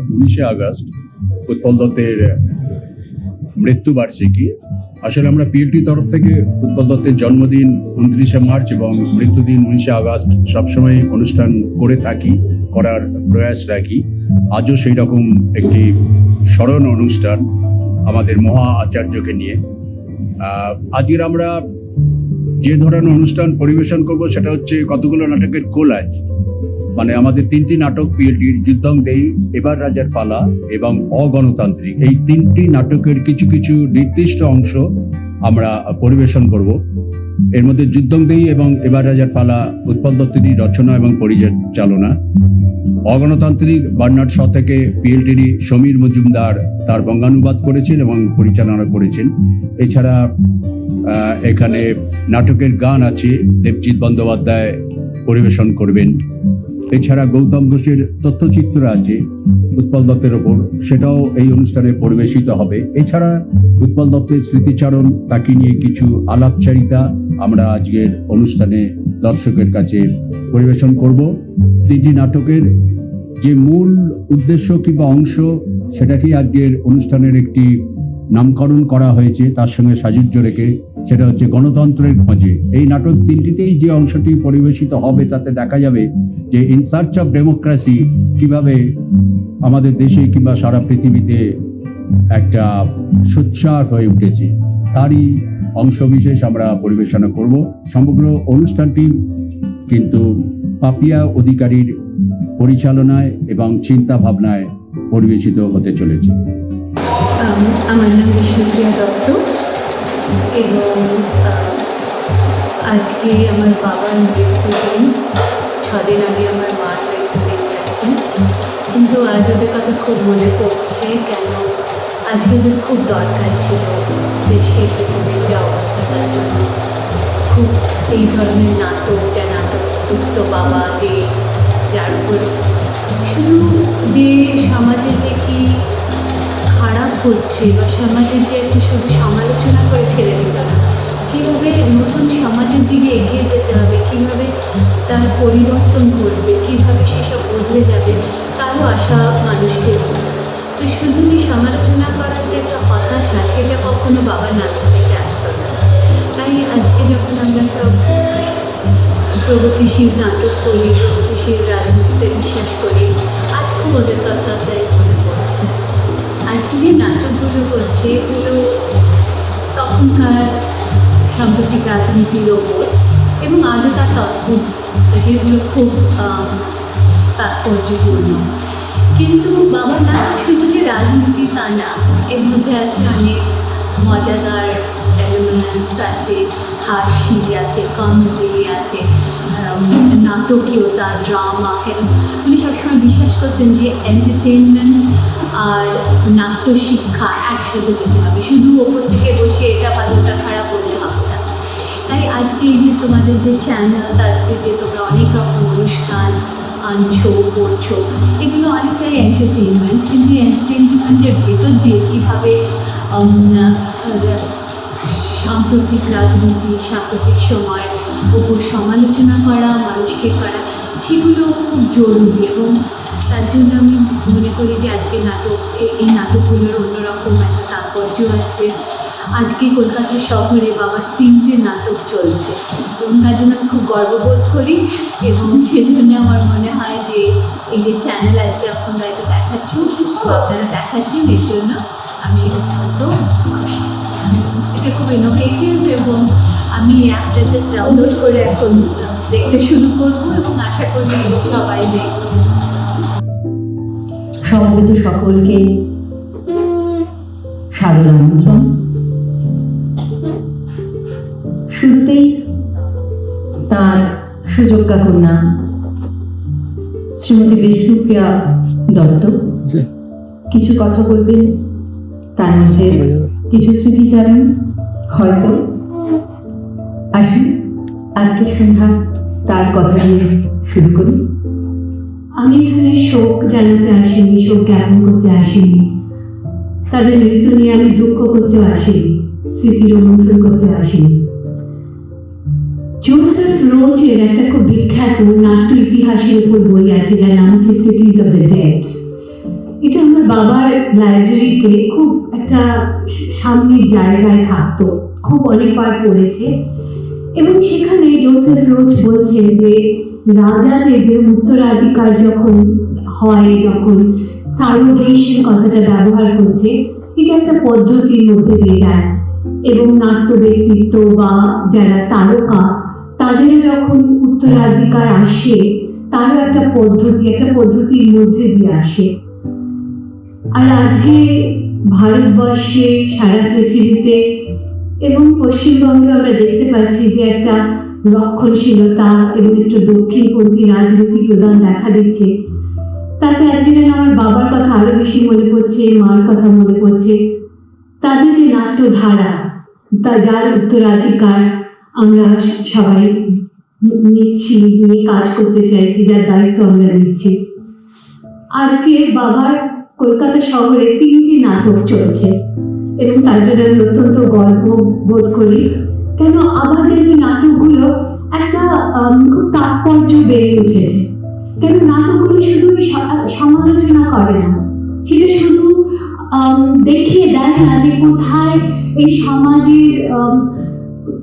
19শে August Utpal দত্তের মৃত্যুবার্ষিকী। আসলে আমরা পিএলটি তরফ থেকে উৎপল দত্তের জন্মদিন 29শে মার্চ এবং মৃত্যুদিন 19শে আগস্ট সবসময় অনুষ্ঠান করে থাকি, করার প্রয়াস রাখি। আজও সেই রকম একটি স্মরণ অনুষ্ঠান আমাদের মহা আচার্যকে নিয়ে। আজকের আমরা যে ধরনের অনুষ্ঠান পরিবেশন করব সেটা হচ্ছে কতগুলো নাটকের কোলাজ। মানে আমাদের 3টি নাটক পিএলটির যুদ্ধং দেই, এবার রাজার পালা এবং অগণতান্ত্রিক, এই 3টি নাটকের কিছু কিছু নির্দিষ্ট অংশ আমরা পরিবেশন করব। এর মধ্যে যুদ্ধং দেই এবং এবার রাজার পালা উৎপল দত্তেরই রচনা এবং পরিচালনা। অগণতান্ত্রিক বার্নার্ড শ থেকে পিএলটিরই সমীর মজুমদার তার বঙ্গানুবাদ করেছেন এবং পরিচালনা করেছেন। এছাড়া এখানে নাটকের গান আছে, দেবজিৎ বন্দ্যোপাধ্যায় পরিবেশন করবেন। এছাড়া গৌতম ঘোষের তথ্যচিত্র আছে উৎপল দত্তের ওপর, সেটাও এই অনুষ্ঠানে পরিবেশিত হবে। এছাড়া উৎপল দত্তের স্মৃতিচারণ, তাকে নিয়ে কিছু আলাপচারিতা আমরা আজকের অনুষ্ঠানে দর্শকের কাছে পরিবেশন করব। 3টি নাটকের যে মূল উদ্দেশ্য কিংবা অংশ, সেটাকেই আজকের অনুষ্ঠানের একটি নামকরণ করা হয়েছে তার সঙ্গে সাযুজ্য রেখে, সেটা হচ্ছে গণতন্ত্রের খোঁজে। এই নাটক 3টিতেই যে অংশটি পরিবেশিত হবে তাতে দেখা যাবে যে ইন সার্চ অফ ডেমোক্রেসি কিভাবে আমাদের দেশে কিংবা সারা পৃথিবীতে একটা সোচ্চার হয়ে উঠেছে, তারই অংশবিশেষ আমরা পরিবেশনা করব। সমগ্র অনুষ্ঠানটি কিন্তু পাপিয়া অধিকারীর পরিচালনায় এবং চিন্তা ভাবনায় পরিবেশিত হতে চলেছে। আমার নাম বিষ্ণুপ্রিয়া দত্ত এবং আজকে আমার বাবার মৃত্যুদিন। 6 দিন আগে আমার মার মৃত্যুদিন গেছে, কিন্তু আজ ওদের কথা খুব মনে পড়ছে। কেন আজকে ওদের খুব দরকার ছিল দেশের পৃথিবীর যে অবস্থা, তার জন্য খুব এই ধরনের নাটক, যা নাটক উক্ত বাবা, যে যার উপর শুধু যে সমাজে যে কি খারাপ হচ্ছে বা সমাজের যে একটা শুধু সমালোচনা করে ছেড়ে দিতে হবে, কীভাবে নতুন সমাজের দিকে এগিয়ে যেতে হবে, কীভাবে তার পরিবর্তন ঘটবে, কীভাবে সেসব বদলে যাবে, তারও আশা মানুষকে। তো শুধু যে সমালোচনা করার যে একটা হতাশা, সেটা কখনো বাবার নাটক থেকে আসতো না। তাই আজকে যখন আমরা সব প্রগতিশীল নাটক করি, প্রগতিশীল রাজনীতিতে বিশ্বাস করি, আজ খুব ওদের কথা তাই মনে পড়ছে। আজকে যে নাটকগুলো করছে এগুলো তখনকার সাম্প্রতিক রাজনীতির ওপর এবং আজও তার তৎপর, যেগুলো খুব তাৎপর্যপূর্ণ। কিন্তু বাবার নাটক শুধু যে রাজনীতি তা না, এর মধ্যে আছে অনেক মজাদার এলিমেন্টস আছে, হাসি আছে, কমেডি আছে, নাটকীয়তা, ড্রামা। উনি সবসময় বিশ্বাস করতেন যে এন্টারটেনমেন্ট আর নাট্য শিক্ষা একসাথে যেতে হবে, শুধু ওপর থেকে বসে এটা ভালো ওটা খারাপ বললে হবে না। তাই আজকে এই যে তোমাদের যে চ্যানেল, তাতে যে তোমরা অনেক রকম অনুষ্ঠান আনছো, করছো, এগুলো অনেকটাই এন্টারটেনমেন্ট। কিন্তু এন্টারটেনমেন্টের ভেতর দিয়ে কীভাবে সাম্প্রতিক রাজনীতি, সাম্প্রতিক সময় উপর সমালোচনা করা, মানুষকে করা, সেগুলো খুব জরুরি। এবং তার জন্য আমি মনে করি যে আজকে নাটক, এই নাটকগুলোর অন্যরকম একটা তাৎপর্য আছে। আজকে কলকাতা শহরে বাবার 3টে নাটক চলছে এবং তার জন্য আমি খুব গর্ববোধ করি। এবং সেজন্য আমার মনে হয় যে এই যে চ্যানেল আজকে আপনারা এটা দেখাচ্ছ, আপনারা দেখাচ্ছেন, এর জন্য আমি অত্যন্ত খুশি। এটা খুব ইনোভেটিভ এবং আমি অ্যাপটা জাস্ট ডাউনলোড করে এখন দেখতে শুরু করবো এবং আশা করি সবাই দেখব। সমবেত সকলকে সাদর আমন্ত্রণ। শুরুতেই তার সুযোগ্যা কন্যা শ্রীমতী বিষ্ণুপ্রিয়া দত্ত কিছু কথা বলবেন, তার মধ্যে কিছু স্মৃতিচারণ হয়তো। আসুন আজকের সন্ধ্যা তার কথা দিয়ে শুরু করি। আমি এখানে শোক জানাতে আসিনি, শোক জ্ঞাপন করতে আসিনি, তাদের মৃত্যু নিয়ে আমি দুঃখ করতে আসিনি, স্মৃতি রোমন্থন করতে আসিনি। জোসেফ রোচের একটা খুব বিখ্যাত নাট্য ইতিহাসের উপর বই আছে, যার নাম হচ্ছে সিটিজ অফ দ্য ডেড। এটা আমার বাবার লাইব্রেরিতে খুব একটা সামনের জায়গায় থাকতো, খুব অনেকবার পড়েছে। এবং সেখানে জোসেফ রোজ বলছেন যে রাজাদের যে উত্তরাধিকার যখন হয়, যখন সারোগেশন কথাটা ব্যবহার করছে, এটা একটা পদ্ধতির মধ্যে দিয়ে যায়। এবং নাট্য ব্যক্তিত্ব বা যারা তারকা, তাদেরও যখন উত্তরাধিকার আসে, তারও একটা পদ্ধতির মধ্যে দিয়ে আসে। আর আজকে ভারতবর্ষে, সারা পৃথিবীতে এবং পশ্চিমবঙ্গে আমরা দেখতে পাচ্ছি যে একটা রক্ষণশীলতা এবং একটু দক্ষিণপন্থী রাজনীতি প্রধান দেখা দিচ্ছে। তাতে আজকে যেন আমার বাবার কথা আরো বেশি মনে পড়ছে, মার কথা মনে পড়ছে। তাদের যে নাট্যধারা, যার উত্তরাধিকার আমরা সবাই নিচ্ছি, নিয়ে কাজ করতে চাইছি, যার দায়িত্ব আমরা নিচ্ছি। আজকে বাবার কলকাতা শহরে 3টি নাটক চলছে এবং তার জন্য আমি অত্যন্ত গর্ব বোধ করি। কেন আবার যেন নাটকগুলো একটা খুব তাৎপর্য বেড়ে উঠেছে। কেন নাটকগুলো শুধু সমালোচনা করে না, সেটা শুধু দেখিয়ে দেয় না যে কোথায় এই সমাজের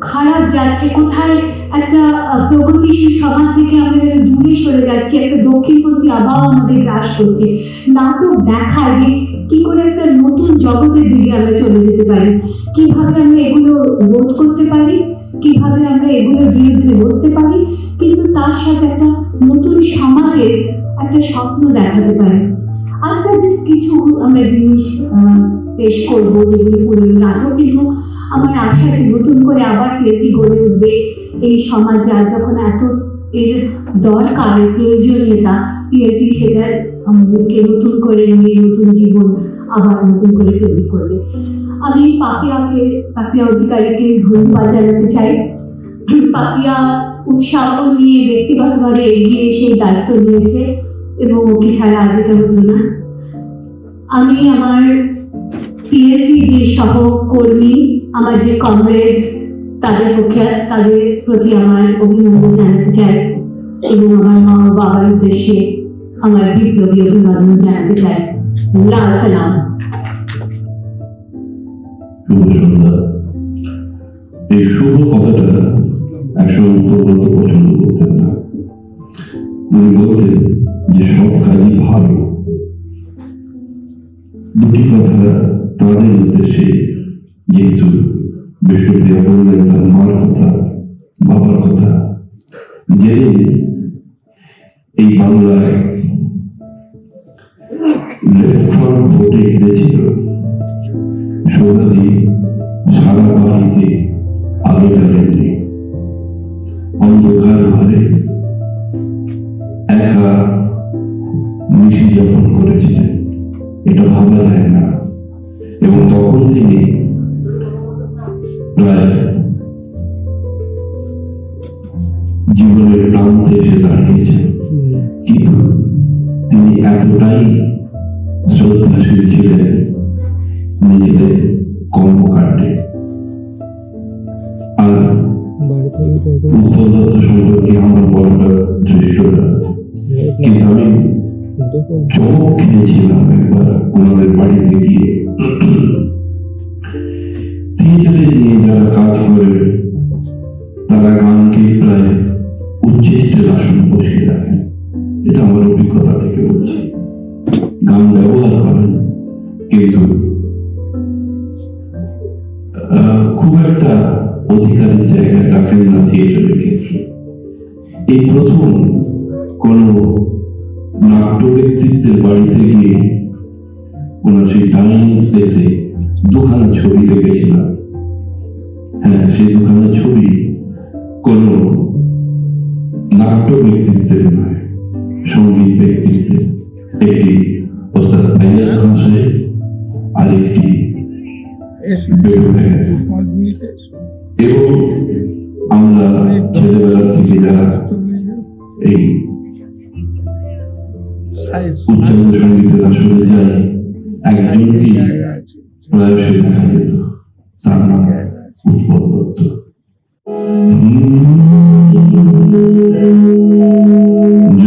খারাপ যাচ্ছে, কোথায় একটা প্রগতিশীল সমাজ থেকে আমরা দূরে সরে যাচ্ছি, একটা দক্ষিণপন্থী আবহাওয়া আমাদের গ্রাস করছে। নাটক দেখায় যে কি করে একটা নতুন জগতের দিকে আমরা চলে যেতে পারি, কিভাবে আমরা এগুলো রোধ করতে পারি, কিভাবে আমরা এগুলোর বিরুদ্ধে লড়তে পারি, কিন্তু তার সাথে একটা নতুন সমাজের একটা স্বপ্ন দেখাতে পারি। আস্তে আস্তে কিছু আমরা জিনিস পেশ করবো যেগুলো পুরনো নাটক, কিন্তু আমার আশা যে নতুন করে আবার পিএইচডি গড়ে উঠবে এই সমাজে। আর যখন এত এর দরকার, প্রয়োজনীয়তা, পিএইচডি সেটার আমাদেরকে নতুন করে নিয়ে নতুন জীবন আবার নতুন করে তৈরি করবে। আমি পাপিয়া অধিকারীকে ধন্যবাদ জানাতে চাই। পাপিয়া উৎসাহ নিয়ে ব্যক্তিগতভাবে এগিয়ে এসে দায়িত্ব নিয়েছে এবং ওকে ছাড়া আজ এটা হতো না। আমি আমার পিএইচডি যে সহকর্মী, আমার যে কমরেডস, তাদের প্রতি আমার অভিনন্দন জানাতে চাই এবং আমার মা ও বাবার উদ্দেশ্যে আমার বিপ্লবী অভিনন্দন জানাতে চাই। লাল সালাম। শুভ সন্ধ্যা। এই শুভ কথাটা একসময় উত্তরবঙ্গ পছন্দ করতেন না। উনি বলতেন যে সব কাজই ভালো। দুটি কথা তাদের উদ্দেশ্যে, যেহেতু বিষ্ণুপ্রিয়া বললেন তার মার কথা, বাবার কথা। যেদিন এই বাংলায় লেফট ফ্রন্ট ভোটে হেরেছিল, সৌরাদি সারা বাড়িতে আলো জ্বালেননি, অন্ধকার ঘরে একা নিশি যাপন করেছিলেন। এটা ভাবা যায় না। এবং তখন তিনি প্রায় জীবনের প্রান্তে এসে দাঁড়িয়েছেন, কিন্তু তিনি এতটাই শ্রদ্ধাশীল ছিলেন নিজেদের কর্মকাণ্ডে। আর উত্তর দত্ত সম্পর্কে আমার বলাটা দৃশ্যটা, কিন্তু আমি চমক খেয়েছিলাম একবার ওনাদের বাড়িতে গিয়ে। থিয়েটারে নিয়ে যারা কাজ করে তারা গানকে প্রায় উচ্ছিষ্টের আসনে বসিয়ে রাখেন। এটা আমার অভিজ্ঞতা থেকে বলছি। গান ব্যবহার করেন, কিন্তু খুব একটা অধিকারের জায়গায় রাখেন না থিয়েটারের ক্ষেত্রে। এই প্রথম কোন নাট্য ব্যক্তিত্বের বাড়িতে গিয়ে ওনার সেই ডাইনিং স্পেসে দুখানা ছবি দেখেছিলাম। হ্যাঁ, সেই দুখানা ছবি কোন নাট্য ব্যক্তিত্বের নয়, সঙ্গীত ব্যক্তিত্বের। একটি ওস্তাদ ফাইয়াজ খান সাহেব, আর একটি এবং আমরা ছেলেবেলা থেকে যারা এই উচ্চারণ সঙ্গীতের আসলে যাই, একজনকে প্রায়শই দেখা যেত, তার নাম উৎপল দত্ত।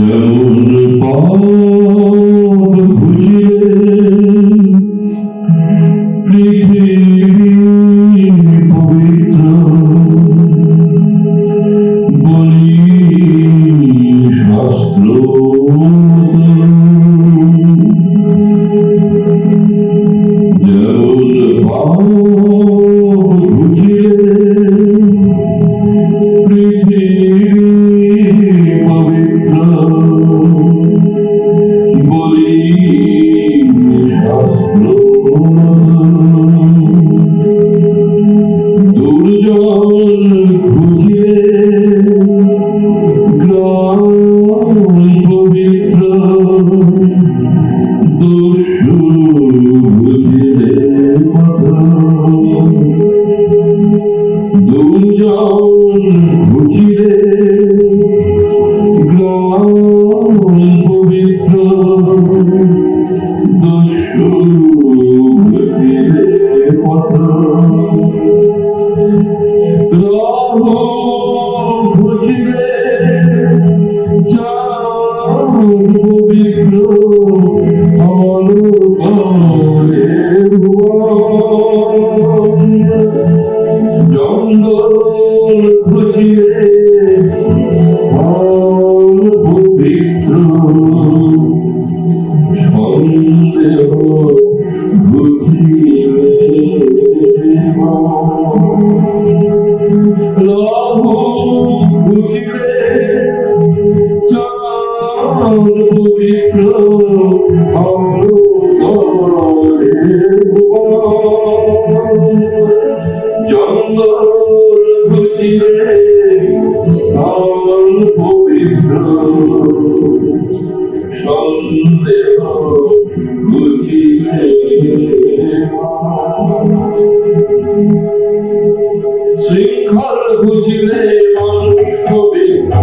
যেমন পথ খুঁজলে বুঝিলে চাঁদ পবিত্র অনুপমে ভুবন জঙ্গল বুঝিলে পবিত্র সন্দেহ বুঝিলে লহু বুঝিলে চাঁদ পবিত্র অনুপমে ভুবন জঙ্গল বুঝিলে স্থান পবিত্র সন্দেহ বুঝিলে শৃঙ্খল বুঝিলে মানুষ পবিত্র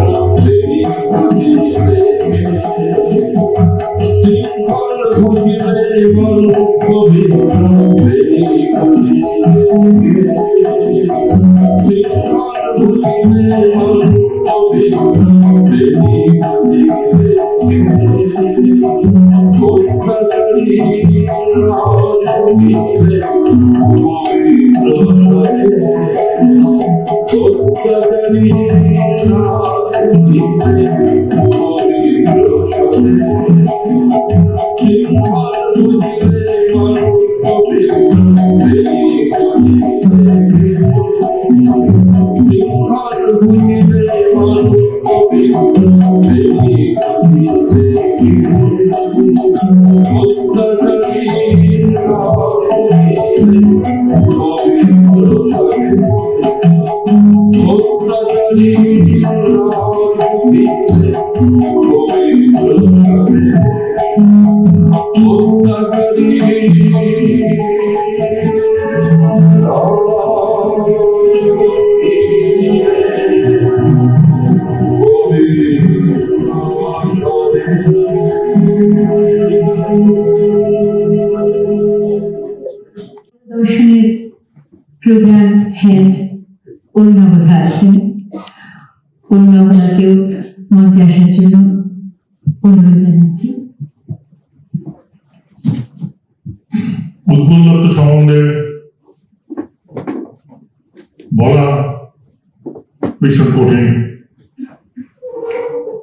শৃঙ্খল বুঝিলে মানুষ পবিত্র দর্শনের প্রোগ্রাম হেড অরুণাবধা আছেন। অরুণাবধাকেও মঞ্চে আসার জন্য অনুরোধ জানাচ্ছি। উৎপল দত্ত সম্বন্ধে বলা ভীষণ কঠিন।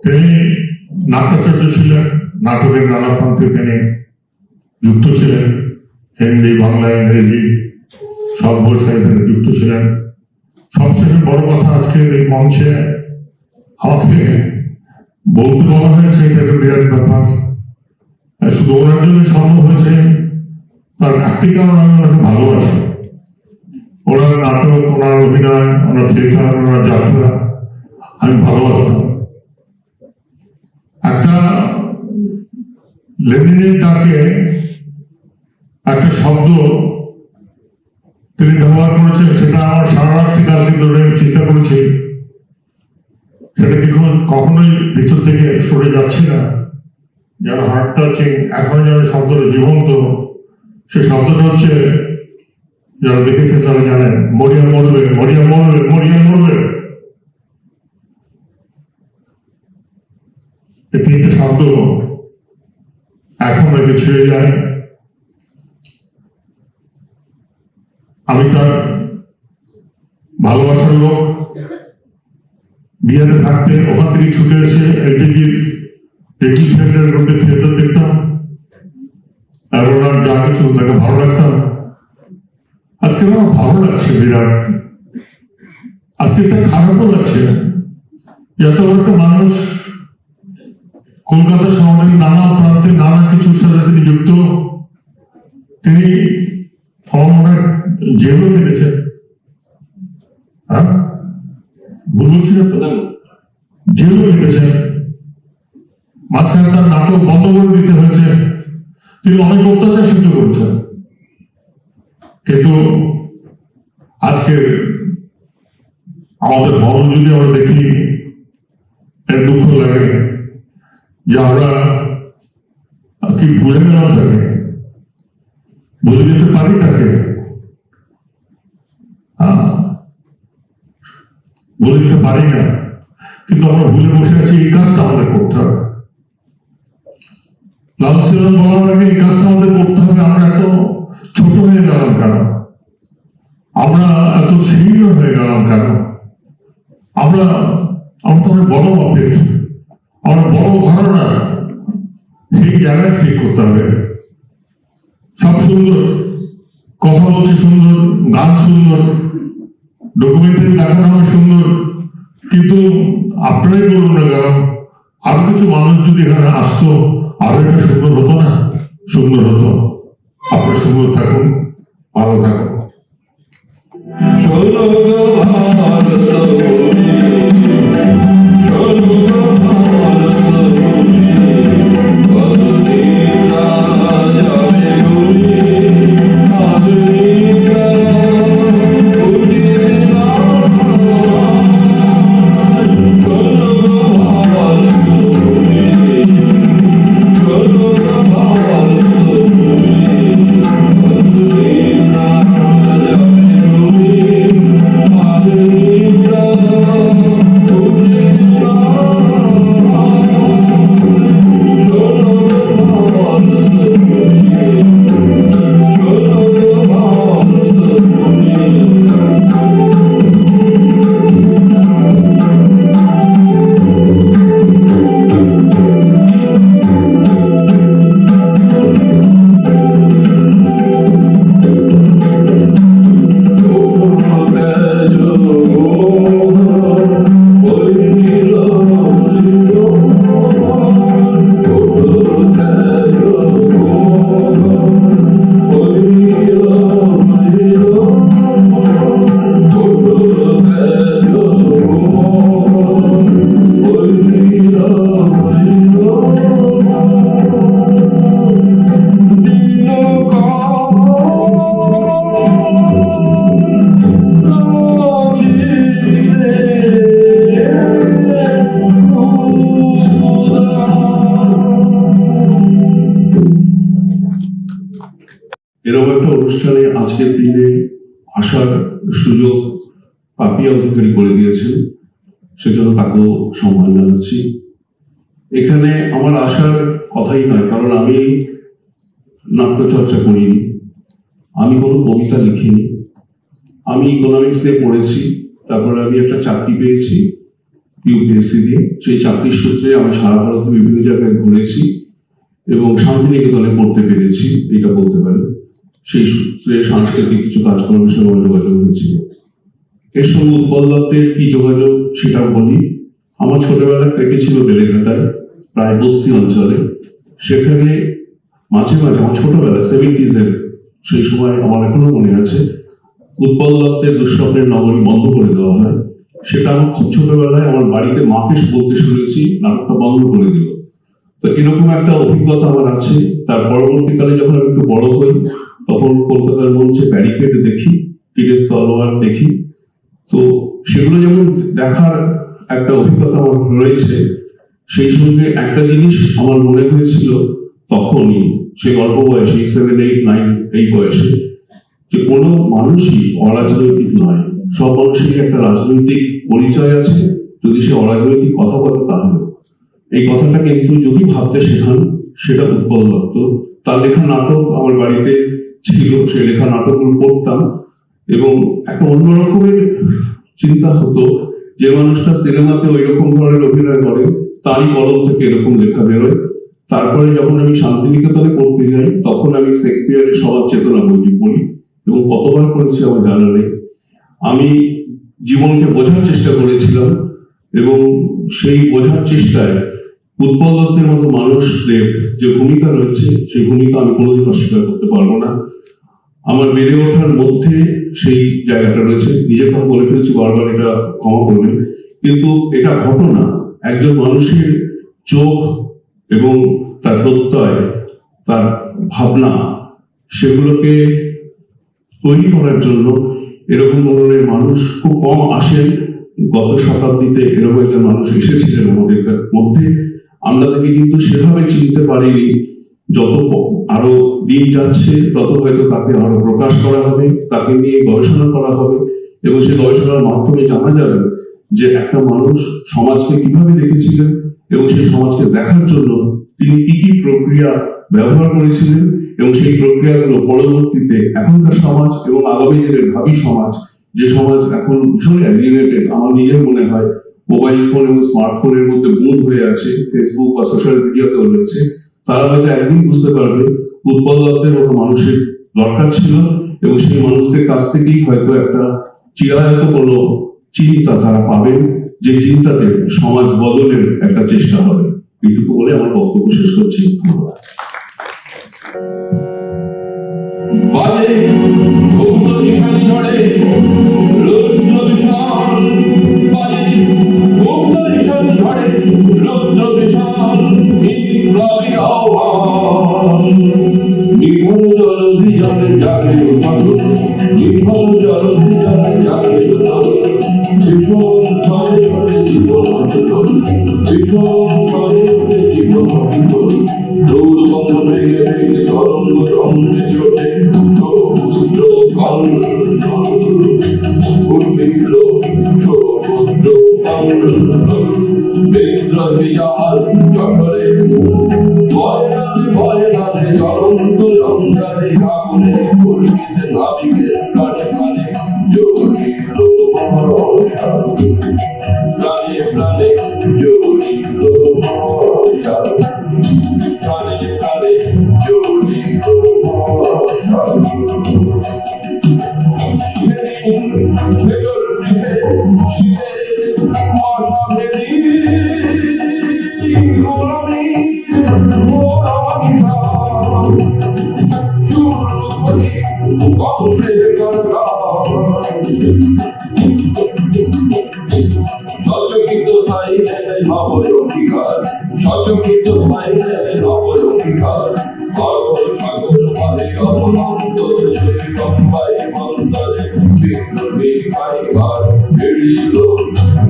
তিনি নাট্যাচার্য ছিলেন, নাটকের নানা প্রান্তে তিনি যুক্ত ছিলেন, হিন্দি, বাংলা, ইংরেজি সব ভাষায় তিনি যুক্ত ছিলেন। সবচেয়ে বড় কথা, আজকের এই মঞ্চে আমাকে বলতে বলা হয়েছে, এটা একটা বিরাট ব্যাপার। শুধু ওনার জন্য সম্ভব হয়েছে, তার ব্যক্তি কারণ আমি ওনাকে ভালোবাসি। ওনার নাটক, ওনার অভিনয়, ওনার থিয়েটার, ওনার যাত্রা আমি ভালোবাসতাম। একটা লেনিনের ডাকে একটা শব্দ তিনি ব্যবহার করেছেন, সেটা আমার সারা রাত্রি কালকে ধরে চিন্তা করেছি। সেটা কি কখনোই ভিতর থেকে সরে যাচ্ছে না, যেন হার্ট টাচিং, এখন যেন শব্দটা জীবন্ত। সে শব্দটা হচ্ছে, যারা দেখেছে তারা জানেন, মরিয়া মরবে, মরিয়া মরবে, মরিয়া মরবে। এই তিনটে শব্দ এখন একে ছেড়ে যায়। আমি তার ভালোবাসার লোক। বিহারে থাকতে ওখান থেকে ছুটে এসে এলটিজির লিটল থিয়েটার রোডে থিয়েটার দেখতাম, আর ওনার যা কিছু তাকে ভালো লাগতাম। আজকে আমার ভালো লাগছে বিরাট। আজকে এটা খারাপও লাগছে, এত বড় একটা মানুষ কলকাতা শহরের নানা প্রান্তে নানা কিছুর সাথে তিনি যুক্ত। তিনি আমার মনে হয় জেলও কেটেছেন। হ্যাঁ, ভুল বলছি না তো? জেলও কেটেছেন। মাঝখানে তার নাটক বন্ধ করে দিতে হয়েছে। তিনি অনেক অত্যাচার সহ্য করছেন। কিন্তু আজকে আমাদের ভবন যদি আমরা দেখি, এর দুঃখ লাগে যে আমরা কি ভুলে গেলাম তাকে, ভুলে যেতে পারি তাকে, ভুলে যেতে পারি না। কিন্তু আমরা ভুলে বসে আছি এই কাজটা আমাদের করতে হবে। লাল সিনেমা বলার আগে এই কাজটা আমাদের করতে হবে। আমরা এত ছোট হয়ে গেলাম কেন? আমরা এত শীর্ণ হয়ে গেলাম কেন? আমরা তো বড় মাপের, আমরা বড় ধারণা, সেই জায়গায় ঠিক করতে হবে। সব সুন্দর, কথা বলছে সুন্দর, গান সুন্দর, ডকুমেন্টারি দেখানো হবে সুন্দর, কিন্তু আপনারাই বলুন না কেন আরো কিছু মানুষ যদি এখানে আসতো আরো এটা সুন্দর হতো না? সুন্দর হতো। আপনারা সুন্দর থাকুন, ভালো থাকুন। এরকম একটা অনুষ্ঠানে আজকের দিনে আসার সুযোগ পাপিয়া অধিকারী করে দিয়েছেন, সেজন্য তাকেও সম্মান জানাচ্ছি। এখানে আমার আসার কথাই নয়, কারণ আমি নাট্যচর্চা করিনি, আমি কোনো কবিতা লিখিনি, আমি ইকোনমিক্স নিয়ে পড়েছি, তারপরে আমি একটা চাকরি পেয়েছি ইউপিএসসি দিয়ে। সেই চাকরির সূত্রে আমি সারা ভারতে বিভিন্ন জায়গায় ঘুরেছি এবং শান্তিনিকেতনে পড়তে পেরেছি, এটা বলতে পারি। সেই সূত্রে সাংস্কৃতিক কিছু কাজকর্মের সঙ্গে আমার যোগাযোগ হয়েছিল। এর সঙ্গে উৎপল দত্তের কি যোগাযোগ সেটাও বলি। আমার ছোটবেলা কেটেছিল বেলেঘাটায়, প্রায় বস্তি অঞ্চলে। সেখানে মাঝে মাঝে আমার ছোটবেলা 70s সেই সময় আমার এখনো মনে আছে, উৎপল দত্তের দুঃস্বপ্নের নগরী বন্ধ করে দেওয়া হয়। সেটা আমার খুব ছোটবেলায় আমার বাড়িতে মাকে বলতে শুনেছি, নাটকটা বন্ধ করে দিল। তো এরকম একটা অভিজ্ঞতা আমার আছে। তার পরবর্তীকালে যখন আমি একটু বড় হই, তখন কলকাতার মঞ্চে ব্যারিকেড দেখি, তীরের তলোয়ার দেখি। তো সেগুলো যেমন দেখার একটা অভিজ্ঞতা আমার রয়েছে, সেই সঙ্গে একটা জিনিস আমার মনে হয়েছিল তখনই, সেই অল্প বয়সে 7, 8, 9 এই বয়সে, যে কোনো মানুষই অরাজনৈতিক নয়, সব মানুষেরই একটা রাজনৈতিক পরিচয় আছে। যদি সে অরাজনৈতিক কথা বলে তাহলে এই কথাটা কিন্তু যদি ভাবতে শেখান, সেটা উৎপল দত্ত। তার লেখা নাটক আমার বাড়িতে ছিল, সেই লেখা নাটকগুলো পড়তাম এবং একটা অন্যরকমের চিন্তা হতো, যে মানুষটা সিনেমাতে ওই রকম ধরনের অভিনয় করে তারই কলম থেকে এরকম লেখা বেরোয়। তারপরে যখন আমি শান্তিনিকেতনে পড়তে যাই, তখন আমি শেক্সপিয়ারের সমাজ চেতনা বইটি পড়ি এবং কতবার পড়েছি আমার জানা নেই। আমি জীবনকে বোঝার চেষ্টা করেছিলাম এবং সেই বোঝার চেষ্টায় উৎপল দত্তের মতো মানুষদের যে ভূমিকা রয়েছে, সেই ভূমিকা আমি কোনোদিন অস্বীকার করতে পারবো না। আমার বেড়ে ওঠার মধ্যে সেই জায়গাটা রয়েছে। নিজের কথা বলে ফেলছি বারবার, এটা ক্ষমা করবেন, কিন্তু এটা ঘটনা। একজন মানুষের চোখ এবং তার প্রত্যয়, তার ভাবনা, সেগুলোকে তৈরি করার জন্য এরকম ধরনের মানুষ খুব কম আসেন। গত শতাব্দীতে এরকম একজন মানুষ এসেছিলেন আমাদের মধ্যে, আমরা তাকে কিন্তু সেভাবে চিনতে পারিনি। যত আরো দিন যাচ্ছে তত হয়তো তাকে আরো প্রকাশ করা হবে, তাকে নিয়ে গবেষণা করা হবে এবং সেই গবেষণার মাধ্যমে জানা যাবে যে একটা মানুষ সমাজকে কিভাবে দেখেছিলেন এবং সেই সমাজকে দেখার জন্য তিনি কি কি প্রক্রিয়া ব্যবহার করেছিলেন এবং সেই প্রক্রিয়াগুলো পরবর্তীতে এখনকার সমাজ এবং আগামী দিনের ভাবি সমাজ, যে সমাজ এখন ভীষণ অ্যালিয়েনেটেড, আমার নিজের মনে হয় মোবাইল ফোন এবং স্মার্টফোনের মধ্যে বোধ হয়ে আছে, ফেসবুক বা সোশ্যাল মিডিয়াতেও রয়েছে, তারা হয়তো একদিন বুঝতে পারবে উৎপল দত্তের মতো মানুষের দরকার ছিল এবং সেই মানুষদের কাছ থেকেই হয়তো একটা চিরায়ত কোনো চিন্তা তারা পাবেন, যে চিন্তাতে সমাজ বদলের একটা চেষ্টা হবে। এইটুকু বলে আমার বক্তব্য শেষ করছি। ধন্যবাদ। বাজে ভূত নিশানি ঝড়ে রুদ্র বিশাল, বাজে ভূত নিশানি ঝড়ে রুদ্র বিশাল, বিপ্লবী আহ্বান। নিভল জলধি জলে জাগে উঠল, নিভল জলধি জলে জাগে উঠল, ভীষণ ঝড়ে ওঠে জীবন অচল, ভীষণ ঝড়ে ওঠে জীবন অচল। দুর্গন্ধ ভেঙে ভেঙে তরঙ্গ রঙে ওঠে সমুদ্র কল্লোল, উঠিল সমুদ্র কল্লোল। বিদ্রোহী জাহাজ জঠরে ভয়নালে ভয়নালে জ্বলন্ত সংগ্রামে আগুনে পুলকিত নাবিকের প্রাণে প্রাণে জড়িল ভরসা, প্রাণে প্রাণে জড়িল ভরসা, প্রাণে প্রাণে জড়িল ভরসা। সেদিন সেজল দিশে শীতের কুয়াশা ফেলি, গোলামি গোলামিশা চূর্ণ করি বংশের কারাগার। সচকিত সাইলে নবয় অধিকার, সচকিত সাইলে নবয় অধিকার। সাগর সাগর পারে অবলম্ব লম্বাই মন্তরে বিপ্লবী খাইবার ফিরিল,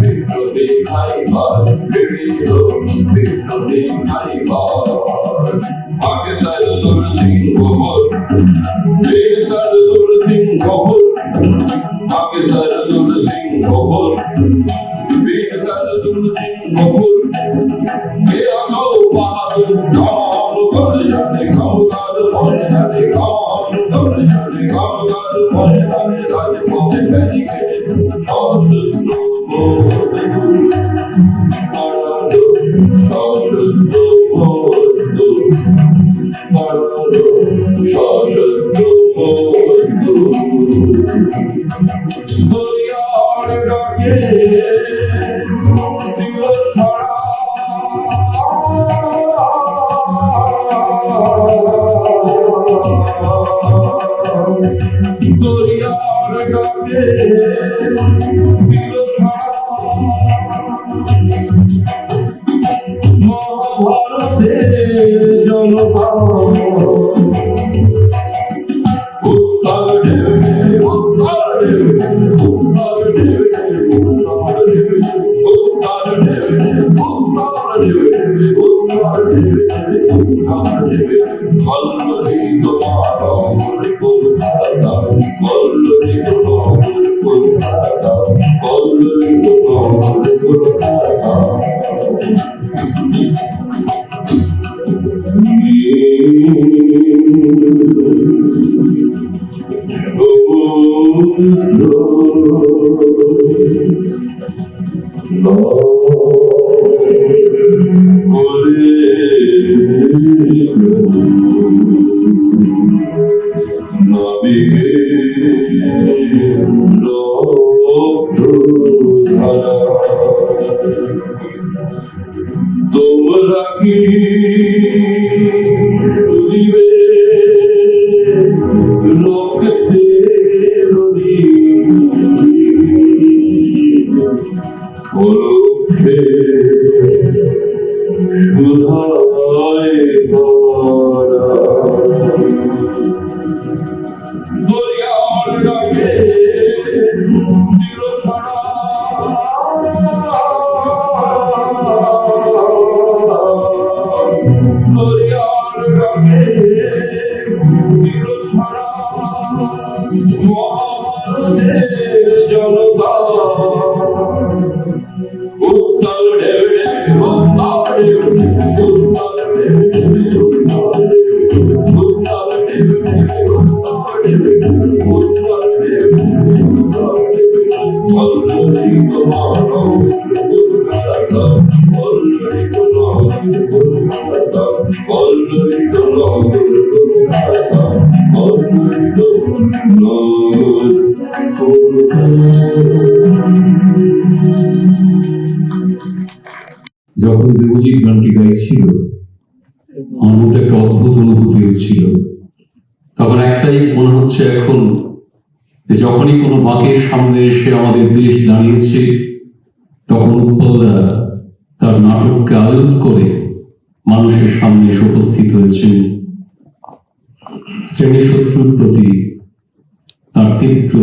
বিপ্লবী খাইবার ফিরিল, বিপ্লবী খাইবার। আগে সারদুল সিং গোবর, বীর সারদুল সিং গোবর, আগে সারদুল সিং গোবর, বীর সারদুল সিং গোবর। কে আছো বাহাদুর কাম করে জানে, কামকার মনে জানে, কাম করে জানে, কামকার মনে জানে। রাজপথে ব্যারিকেডে সশস্ত্র সশস্ত্র সশস্ত্র দরিয়ার ডাকে দিল সারা, দরিয়ার ডাকে দিল সারা। মহাভারতের জনতা উত্তর দেবে, উত্তর দেবে, উত্তর দেবে, উত্তর দেবে, উত্তর দেবে, উত্তর দেবে, উত্তর দেবে, উত্তর দেবে। বল্লভী তোমার অমর কলকাতা, বল্লভী তোমার কলকাতা, বল্লভী তোমার কলকাতা। তোমরা কি শুনিবে লোকদের পরোক্ষে সুধায় করা। দরিয়ার ডাকে দিল সারা, দরিয়ার ডাকে দিল সারা। মহাভারতের জনতা যখন দেবজিৎ গানটি গাইছিল আমার মধ্যে একটা অদ্ভুত অনুভূতি হচ্ছিল। তখন একটাই মনে হচ্ছে এখন, যে যখনই কোনো বাঁকের সামনে এসে আমাদের দেশ দাঁড়িয়েছে, তখন উৎপলদা তার নাটককে আয়ত্ত করে মানুষের সামনে এসে উপস্থিত হয়েছেন। শ্রেণী শত্রুর প্রতি তার তীব্র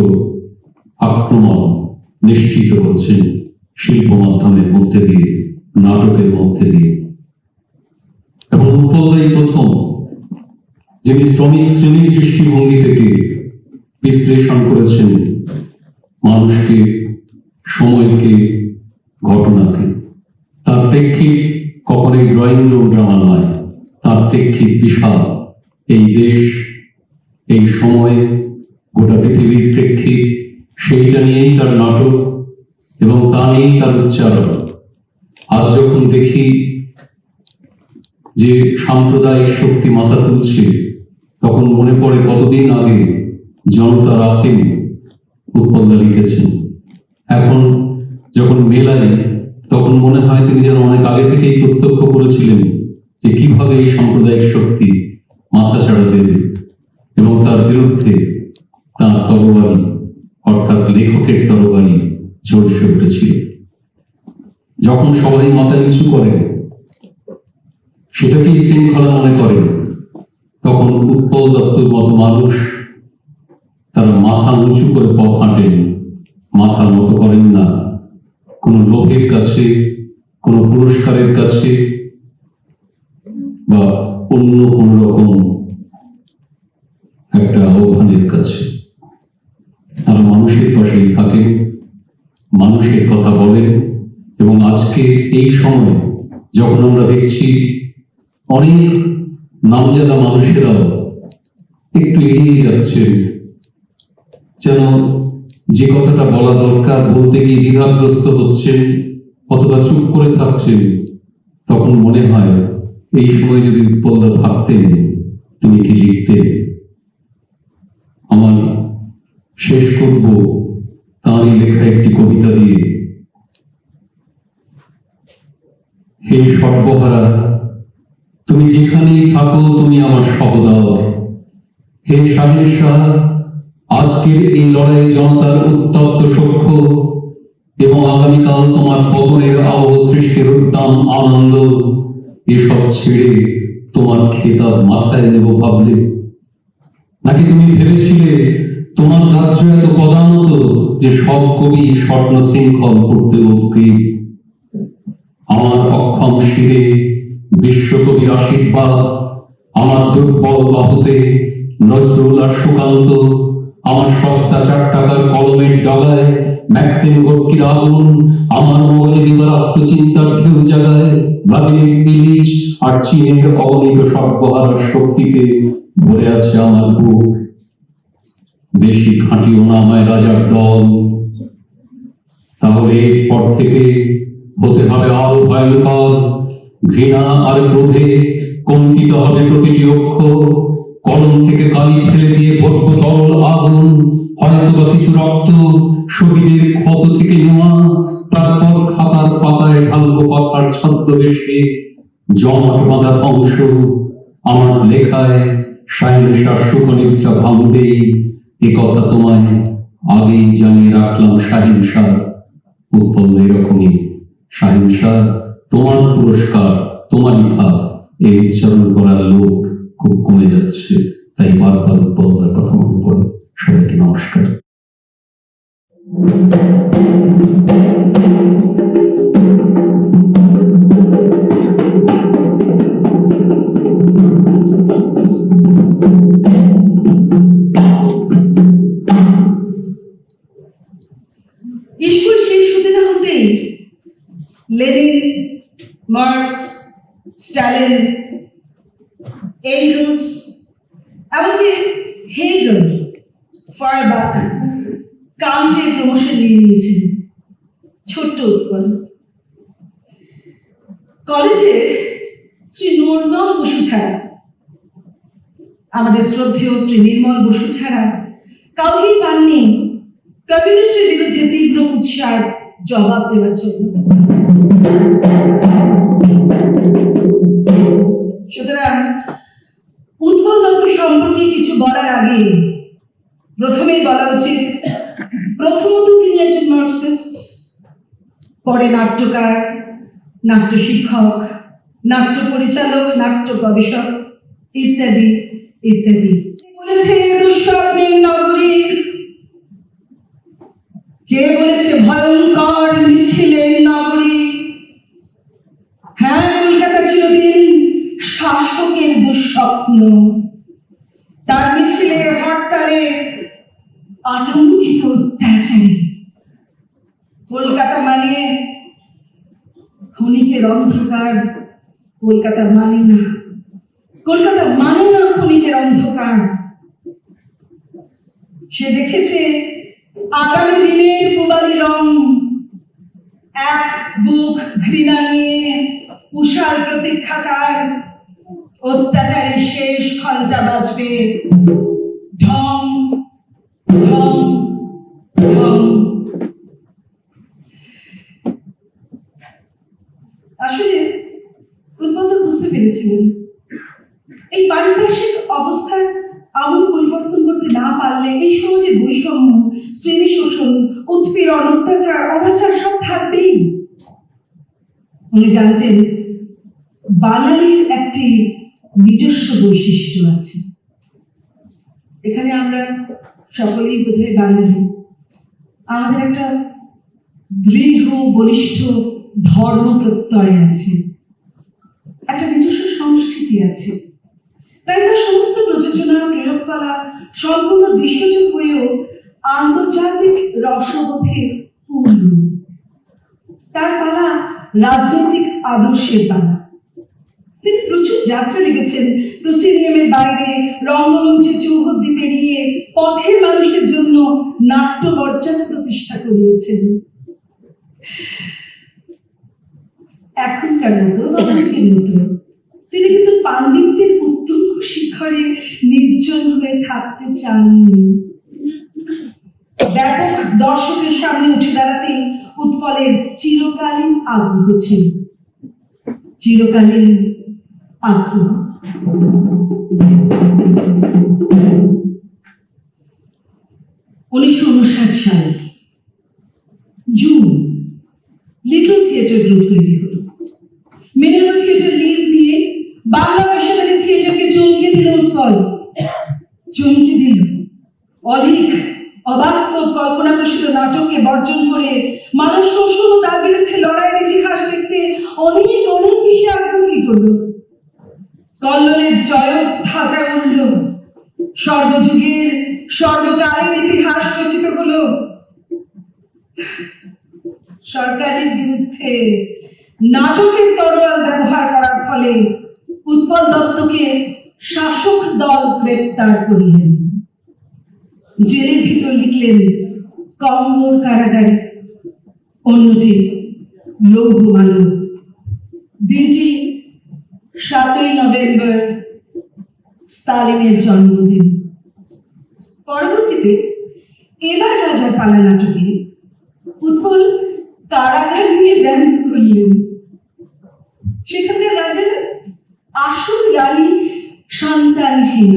আক্রমণ নিশ্চিত করছেন শিল্প মাধ্যমের মধ্যে দিয়ে, নাটকের মধ্যে দিয়ে। এবং উৎপলদাই প্রথম যিনি শ্রমিক শ্রেণীর দৃষ্টিভঙ্গি থেকে বিশ্লেষণ করেছেন মানুষকে, সময়কে, ঘটনাকে। তার প্রেক্ষিত কখনোই ড্রয়িং রুম ড্রামা নয়, তার প্রেক্ষিত বিশাল এই দেশ, এই সময়, গোটা পৃথিবীর প্রেক্ষিত, সেইটা নিয়েই তার নাটক এবং তা নিয়েই তার উচ্চারণ। আজ যখন দেখি যে সাম্প্রদায়িক শক্তি মাথা তুলছে, তখন মনে পড়ে কতদিন আগে জনতা রাফিম উৎপলদা লিখেছেন। এখন যখন মেলাই, তখন মনে হয় তিনি যেন অনেক আগে থেকেই প্রত্যক্ষ করেছিলেন যে কিভাবে এই সাম্প্রদায়িক শক্তি মাথা ছাড়া দেবে, এবং তার বিরুদ্ধে তার তরবারি, অর্থাৎ লেখকের তরবারি ঝলসে উঠেছিল। যখন সবাই মাথা নিচু করে, সেটাকেই শৃঙ্খলা মনে করে, তখন উৎপল দত্তর মতো মানুষ তারা মাথা উঁচু করে পথ হাঁটেন, মাথা নত করেন না কোনো লোভের কাছে, কোনো পুরস্কারের কাছে, বা অন্য কোন রকম একটা আহ্বানের কাছে। তারা মানুষের পাশেই থাকেন, মানুষের কথা বলেন। এবং আজকে এই সময় যখন আমরা দেখছি অনেক নামজাদা মানুষেরাও একটু এড়িয়ে যাচ্ছেন, যেন যে কথাটা বলা দরকার বলতে গিয়ে দ্বিধাগ্রস্ত হচ্ছেন অথবা চুপ করে থাকছেন, তখন মনে হয় এই সময় যদি উৎপলদা থাকতেন, তিনি কি লিখতেন। আমার শেষ করব তাঁরই লেখা একটি কবিতা দিয়ে। হে সর্বহারা, তুমি যেখানেই থাকো তুমি আমার সহদর। হে শাহের শাহ, আজকের এই লড়াই জনতার উত্তপ্ত সখ্য, এবং আগামীকাল তোমার পতনের আবহ সৃষ্টির উদ্দাম আনন্দ। এসব ছেড়ে তোমার খেতাব মাথায় নেব ভাবলে? নাকি তুমি ভেবেছিলে তোমার রাজ্য এত পদানত যে সব কবি স্বর্ণ শৃঙ্খল করতে উৎকৃত? আমার অক্ষম শিরে বিশ্বকবির আশীর্বাদ, আমার দুর্বল বাহুতে নজরুল আর সুকান্ত, আমার সস্তা 4 টাকার কলমের ডাগায় ম্যাক্সিম গোর্কির আগুন, আমার মগজে দিবারাত্র চিন্তার ঢেউ জাগায় ভ্লাদিমির ইলিচ আর চীনের অগণিত সর্বহারার শক্তিতে ভরে আছে আমার বুক। বেশি খাঁটিও না আমায় রাজার দল, তাহলে এরপর থেকে হতে হবে আরো ভয়ঙ্কর। ঘৃণা আর ক্রোধে কম্পিত হবে প্রতিটি অক্ষর। কলম থেকে কালি ফেলে দিয়ে ভরব তরল আগুন, হয়তো বা কিছু রক্ত শহীদের ক্ষত থেকে নেওয়া। তারপর খাতার পাতায় ঢালব কথার ছদ্মবেশে জমাট বাঁধা ধ্বংস। আমার লেখায় সাহিংসার সুখনিদ্রা ভাঙবেই, এ কথা তোমায় আগেই জানিয়ে রাখলাম সাহিংসা। উৎপল এরকমই, সাহিংসা তোমার পুরস্কার, তোমারই ভাগ। এই উচ্চারণ করার লোক খুব কমে যাচ্ছে, তাই বারবার উৎপলদার কথা মনে পড়ে। সবাইকে নমস্কার। স্কুল শেষ হতে না হতেই লেনে লেনিন, মার্কস, স্ট্যালিন, এঙ্গেলস, এমনকি হেগেল, ফারবাক, কান্টের প্রমোশন নিয়ে নিয়েছেন। ছোট্ট উৎপল। কলেজে শ্রী নির্মল বসু ছাড়া, আমাদের শ্রদ্ধেয় শ্রী নির্মল বসু ছাড়া কাউকেই পাননি কমিউনিস্টের বিরুদ্ধে তীব্র উৎসার জবাব দেওয়ার জন্য। সুতরাং উৎপল দত্ত সম্পর্কে কিছু বলার আগে প্রথমেই বলা উচিত, প্রথমত তিনি একজন মার্কসিস্ট, পরে নাট্যকার, নাট্য শিক্ষক, নাট্য পরিচালক, নাট্য গবেষক ইত্যাদি ইত্যাদি। বলেছে দুঃস্বপ্নের নগরী, কে বলেছে ভয়ঙ্কর মিছিলের নগরী। হ্যাঁ, কলকাতা চিরদিন শাসকের দুঃস্বপ্ন, তার মিছিলে হরতালে আতঙ্কিত অত্যাচারী। কলকাতা মানে ক্ষণিকের অন্ধকার, কলকাতা মানে না, কলকাতা মানে না ক্ষণিকের অন্ধকার। সে দেখেছে আগামী দিনের পূবালী রং, এক বুক ঘৃণা নিয়ে উষার প্রতীক্ষা তার। অত্যাচারের শেষ ঘন্টা বাজবে, ঢং ঢং ঢং। আসলে উৎপল বুঝতে পেরেছিলেন এই পারিপার্শ্বিক অবস্থার আমূল পরিবর্তন করতে না পারলে এই সমাজে বৈষম্য, শ্রেণী শোষণ, উৎপীড়ন, অত্যাচার, অনাচার সব থাকবেই। উনি জানতেন বাঙালির একটি নিজস্ব বৈশিষ্ট্য আছে। এখানে আমরা সকলেই বোধহয় বাঙালি। আমাদের একটা দৃঢ় বলিষ্ঠ ধর্ম প্রত্যয় আছে, একটা নিজস্ব সংস্কৃতি আছে। তাই তার সমস্ত প্রযোজনা, প্রয়োগ কলা সম্পূর্ণ দৃশ্যযোগ হয়েও আন্তর্জাতিক রসবোধে পূর্ণ। তার পালা রাজনৈতিক আদর্শের পালা। তিনি প্রচুর যাত্রা লিখেছেন, প্রসিডিয়ামের বাইরে, রঙ্গমঞ্চের চৌহদ্দি পেরিয়ে পথের মানুষের জন্য নাট্য মর্যাদা প্রতিষ্ঠা করিয়েছেন। এখনকার মতো অনেকের মতো তিনি কিন্তু পাণ্ডিত্যের উত্তুঙ্গ শিখরে নির্জন হয়ে থাকতে চাননি। ব্যাপক দর্শকের সামনে উঠে দাঁড়াতে উৎপলের চিরকালীন আগ্রহ ছিল, চিরকালীন আগ্রহ। 1959 সাল জুন লিটল থিয়েটার গ্রুপ তৈরি হলো। মিনার্ভা থিয়েটার লিজ নিয়ে বাংলা পেশাদারি থিয়েটারকে চমকে দিল উৎপল, চমকে দিল। অলিক অবাস্তব কল্পনাপ্রসূত নাটককে বর্জন করে মানুষ শোষণ ও তার বিরুদ্ধে লড়াইয়ের ইতিহাস লিখতে অনেক অনেক বেশি আগ্রহী হল। কল্লোলের জয়োধ্বজা উঠল, সর্বযুগের সর্বকালের ইতিহাস রচিত হলো। সরকারের বিরুদ্ধে নাটকের তরোয়াল ব্যবহার করার ফলে উৎপল দত্তকে শাসক দল গ্রেপ্তার করলেন, জেলের ভিতর লিখলেন কঙ্গোর কারাগারে। অন্যটি লৌহ মানব। দিনটি 7ই নভেম্বর, স্টালিনের জন্মদিন। পরবর্তীতে এবার রাজার পালা নাটকে উৎপল কারাগার নিয়ে ব্যঙ্গ করলেন। সেখানকার রাজার আসল রানী সন্তানহীন।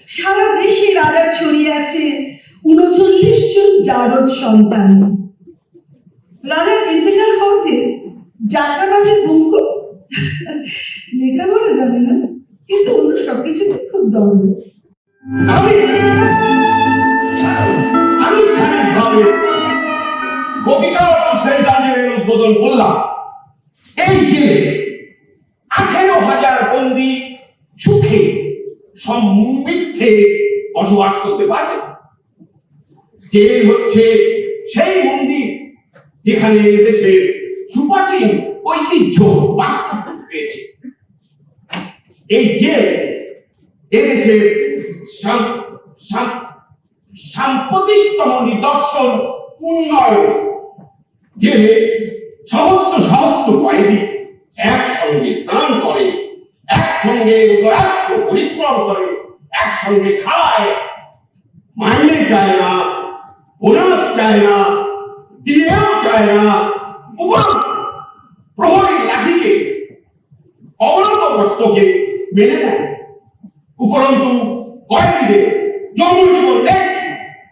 সারা দেশে রাজার ছড়িয়ে আছে 39 জন জারদ সন্তান। রাজার ইন্তেকাল হওয়াতে যাত্রাবাড়ির বঙ্গ লেখাপড়া জানে না, কিন্তু অন্য সবকিছুতে খুব দরদ। আমি আনুষ্ঠানিকভাবে গোপীনাথ সেন্ট্রাল জেলের উদ্বোধন করলাম। এই জেলে 18,000 বন্দী সুখে সমৃদ্ধে বসবাস করতে পারবে। জেল হচ্ছে সেই মন্দির যেখানে এদেশের সুপ্রাচীন ঐতিহ্য বাস্তব পেয়েছে। এই যে এদেশের সাম্প্রতিকতম নিদর্শন উন্নয়ন, যে সহস্র সহস্র কয়েদি একসঙ্গে স্নান করে, একসঙ্গে উদয়াস্ত পরিশ্রম করে, একসঙ্গে খায়, মাইনে চায় না, বোনাস চায় না, দিয়েও চায় না, উপরন্তু প্রহরী লাঠিকে অবনত বস্ত্রকে মেনে নেয়, উপরন্তু কয়েদিদের জন্মজীবন নেই।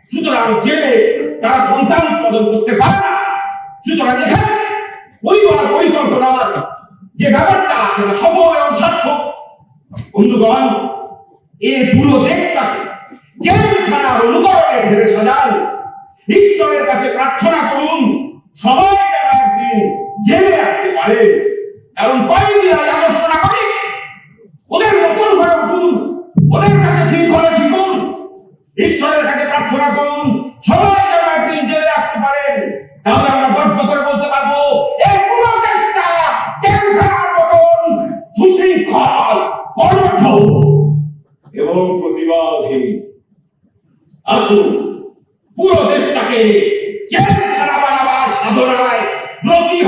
সুতরাং জেলে তারা সন্তান উৎপাদন করতে পারে না। সুতরাং এখানে পরিবার পরিকল্পনার যে ব্যাপারটা সেটা সফল এবং সার্থক। বন্ধুগণ, এই পুরো দেশটাকে জেলখানার অনুকরণে ফেলে সাজান। ঈশ্বরের কাছে প্রার্থনা করুন সবাই যেন একদিন জেলে আসতে পারে, কারণ কয়েদিরা আদর্শ নাগরিক, ওদের মতন হয়ে উঠুন, ওদের কাছে শৃঙ্খলা শিখুন, ঈশ্বরের কাছে প্রার্থনা করুন সবাই যেন একদিন জেলে আসতে পারেন। তাহলে আমরা গর্ব করে বলতে পারবো এই পুরো দেশটা জেলখানার মতন সুশৃঙ্খল, কঠোর এবং প্রতিবাদহীন। আসুন পুরো দেশটাকে জেলখানা বানাবার সাধনায় ব্রতী